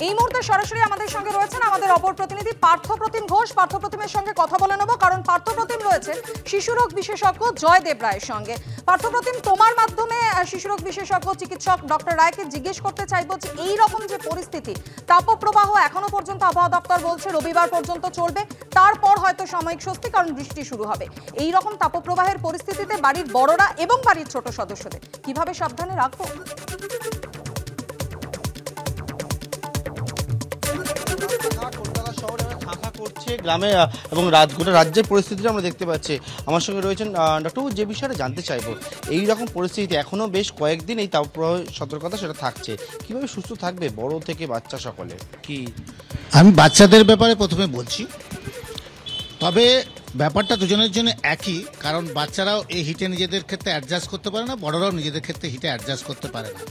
এই মুহূর্তে সরাসরি আমাদের সঙ্গে রয়েছেন আমাদের অপর প্রতিনিধি পার্থপ্রতিম ঘোষ। পার্থপ্রতিমের সঙ্গে কথা বলে নেব, কারণ পার্থপ্রতিম রয়েছে শিশুরোগ বিশেষজ্ঞ জয়দেব রায়ের সঙ্গে। পার্থপ্রতিম, তোমার মাধ্যমে শিশুরোগ বিশেষজ্ঞ চিকিৎসক ডক্টর রায়কে জিজ্ঞেস করতে চাইবো যে এই রকম যে পরিস্থিতি, তাপপ্রবাহ এখনো পর্যন্ত আবহাওয়া দপ্তর বলছে রবিবার পর্যন্ত চলবে, তারপর হয়তো সাময়িক স্বস্তি কারণ বৃষ্টি শুরু হবে। এই রকম তাপপ্রবাহের পরিস্থিতিতে বাড়ির বড়রা এবং বাড়ির ছোট সদস্যদের কিভাবে সাবধানে রাখবো? গ্রামে এবং গোটা রাজ্যের পরিস্থিতি আমরা দেখতে পাচ্ছি। আমার সঙ্গে রয়েছেন ডক্টর, যে বিষয়টা জানতে চাইবো, এই রকম পরিস্থিতিতে এখনো বেশ কয়েকদিন এই তাপপ্রবাহ সতর্কতা সেটা থাকছে, কিভাবে সুস্থ থাকবে বড় থেকে বাচ্চা সকলে? কি আমি বাচ্চাদের ব্যাপারে প্রথমে বলছি, তবে ব্যাপারটা দুজনের জন্য একই, কারণ বাচ্চারাও এই হিটে নিজেদের ক্ষেত্রে অ্যাডজাস্ট করতে পারে না, বড়রাও নিজেদের ক্ষেত্রে হিটে অ্যাডজাস্ট করতে পারে না।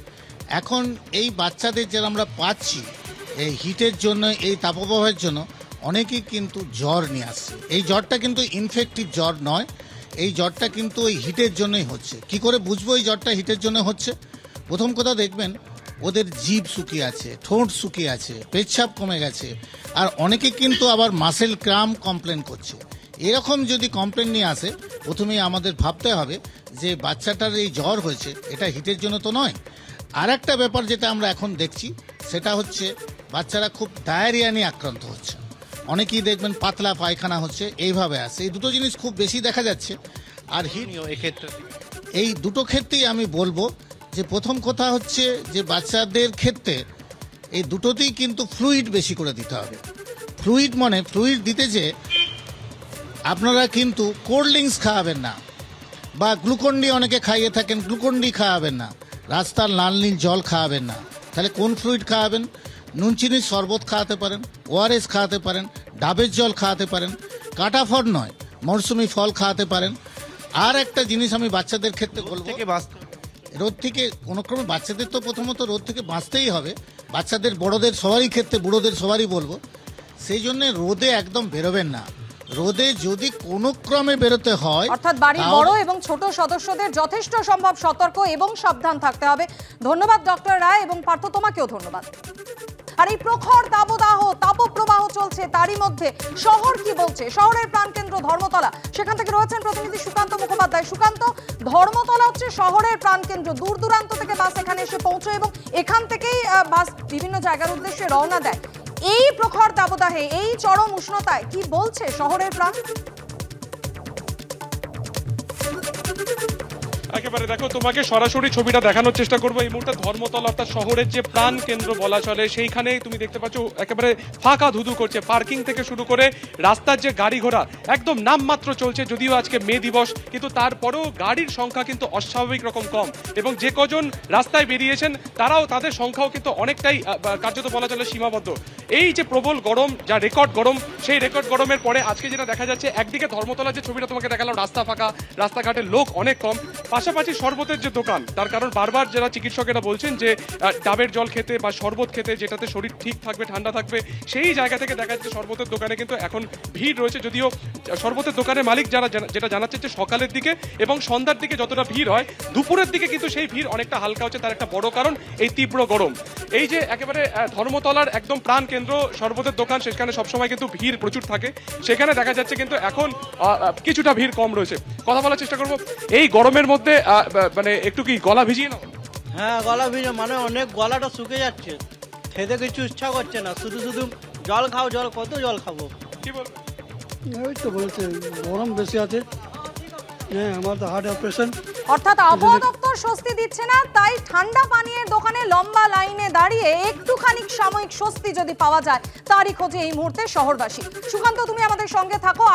এখন এই বাচ্চাদের যারা আমরা পাচ্ছি এই হিটের জন্য, এই তাপপ্রবাহের জন্য অনেকেই কিন্তু জ্বর নিয়ে আসছে। এই জ্বরটা কিন্তু ইনফেক্টিভ জ্বর নয়, এই জ্বরটা কিন্তু ওই হিটের জন্যই হচ্ছে। কি করে বুঝবো এই জ্বরটা হিটের জন্য হচ্ছে? প্রথম কথা দেখবেন ওদের জিভ শুকিয়ে আছে, ঠোঁট শুকিয়ে আছে, পেচ্ছাপ কমে গেছে, আর অনেকে কিন্তু আবার মাসেল ক্রাম কমপ্লেন করছে। এরকম যদি কমপ্লেন নিয়ে আসে, প্রথমেই আমাদের ভাবতে হবে যে বাচ্চাটার এই জ্বর হয়েছে এটা হিটের জন্য তো নয়। আর একটা ব্যাপার যেটা আমরা এখন দেখছি সেটা হচ্ছে বাচ্চারা খুব ডায়রিয়া নিয়ে আক্রান্ত হচ্ছে। অনেকেই দেখবেন পাতলা পায়খানা হচ্ছে, এইভাবে আসে। এই দুটো জিনিস খুব বেশি দেখা যাচ্ছে। আর হিট এক্ষেত্রে এই দুটো ক্ষেত্রেই আমি বলবো যে প্রথম কথা হচ্ছে যে বাচ্চাদের ক্ষেত্রে এই দুটোতেই কিন্তু ফ্লুইড বেশি করে দিতে হবে। ফ্লুইড মানে ফ্লুইড দিতে যে আপনারা কিন্তু কোল্ড ড্রিঙ্কস খাওয়াবেন না, বা গ্লুকন্ডি অনেকে খাইয়ে থাকেন, গ্লুকন্ডি খাওয়াবেন না, রাস্তার লাল নীল জল খাওয়াবেন না। তাহলে কোন ফ্লুইড খাওয়াবেন? নুন চিনির শরবত খাওয়াতে পারেন, ওআরএস খাওয়াতে পারেন, ডাবের জল খাওয়াতে পারেন, কাটা ফল নয় মরসুমি ফল খাওয়াতে পারেন। আর একটা জিনিস আমি বাচ্চাদের ক্ষেত্রে বলবো, রোদ থেকে কোনো ক্রমে বাচ্চাদের তো প্রথমত রোদ থেকে বাঁচতেই হবে, বাচ্চাদের বড়দের সবারই ক্ষেত্রে, বুড়োদের সবারই বলবো, সেই জন্য রোদে একদম বেরোবেন না। রোদে যদি কোনো ক্রমে বেরোতে হয়, অর্থাৎ বাড়ির বড় এবং ছোট সদস্যদের যথেষ্ট সম্ভব সতর্ক এবং সাবধান থাকতে হবে। ধন্যবাদ ডক্টর রায়, এবং পার্থ তোমাকেও ধন্যবাদ। আর এই প্রখর দাবদাহ তাপপ্রবাহ চলছে, তারই মধ্যে শহর কি বলছে? শহরের প্রাণকেন্দ্র ধর্মতলা, সেখান থেকে রয়েছেন প্রতিনিধি সুকান্ত মুখোপাধ্যায়। সুকান্ত, ধর্মতলা হচ্ছে শহরের প্রাণকেন্দ্র, দূর দূরান্ত থেকে বাস এখানে এসে পৌঁছয় এবং এখান থেকেই বাস বিভিন্ন জায়গার উদ্দেশ্যে রওনা দেয়। এই প্রখর দাবদাহে, এই চরম উষ্ণতায় কি বলছে শহরের প্রাণ? একেবারে দেখো, তোমাকে সরাসরি ছবিটা দেখানোর চেষ্টা করবো। এই মুহূর্তে ধর্মতলা অর্থাৎ শহরের যে প্রাণ কেন্দ্র বলা চলে, সেইখানে তুমি দেখতে পাচ্ছ একেবারে ফাঁকা ধুধু করছে। পার্কিং থেকে শুরু করে রাস্তার যে গাড়ি ঘোড়া একদম নামমাত্র চলছে। যদিও আজকে মে দিবস, কিন্তু তারপরেও গাড়ির সংখ্যা কিন্তু অস্বাভাবিক রকম কম, এবং যে কজন রাস্তায় বেরিয়েছেন তাদের সংখ্যাও কিন্তু অনেকটাই কার্যত বলা চলে সীমাবদ্ধ। এই যে প্রবল গরম, যা রেকর্ড গরম, সেই রেকর্ড গরমের পরে আজকে যেটা দেখা যাচ্ছে, একদিকে ধর্মতলার যে ছবিটা তোমাকে দেখালাম, রাস্তা ফাঁকা, রাস্তাঘাটের লোক অনেক কম, পাশাপাশি শরবতের যে দোকান, তার কারণ বারবার যারা চিকিৎসকেরা বলছেন যে ডাবের জল খেতে বা শরবত খেতে, যেটাতে শরীর ঠিক থাকবে, ঠান্ডা থাকবে, সেই জায়গা থেকে দেখা যাচ্ছে শরবতের দোকানে কিন্তু এখন ভিড় রয়েছে। যদিও শরবতের দোকানের মালিক যেটা জানাচ্ছে যে সকালের দিকে এবং সন্ধ্যার দিকে যতটা ভিড় হয়, দুপুরের দিকে কিন্তু সেই ভিড় অনেকটা হালকা হচ্ছে। তার একটা বড় কারণ এই তীব্র গরম। এই যে একেবারে ধর্মতলার একদম প্রাণ কেন্দ্র শরবতের দোকান, সেখানে সবসময় কিন্তু ভিড় প্রচুর থাকে, সেখানে দেখা যাচ্ছে কিন্তু এখন কিছুটা ভিড় কম রয়েছে। কথা বলার চেষ্টা করবো, এই গরমের মধ্যে মানে একটু কি গলা ভিজিয়ে নাও? হ্যাঁ, গলা ভিজে, মানে অনেক গলাটা শুকে যাচ্ছে, খেতে কিছু ইচ্ছা করছে না, শুধু শুধু জল খাও, জল, কত জল খাবো? কি বলবো? ওই তো বলছে গরম বেশি আছে। হ্যাঁ, আমার তো হার্ট অপারেশন। অর্থাৎ আবহাওয়া দপ্তর স্বস্তি দিচ্ছে না, তাই ঠান্ডা পানীয়ের দোকানে লম্বা লাইনে দাঁড়িয়ে একটুখানি সাময়িক স্বস্তি যদি পাওয়া যায়, তারই খোঁজে এই মুহূর্তে শহরবাসী। সুকান্ত, তুমি আমাদের সঙ্গে থাকো।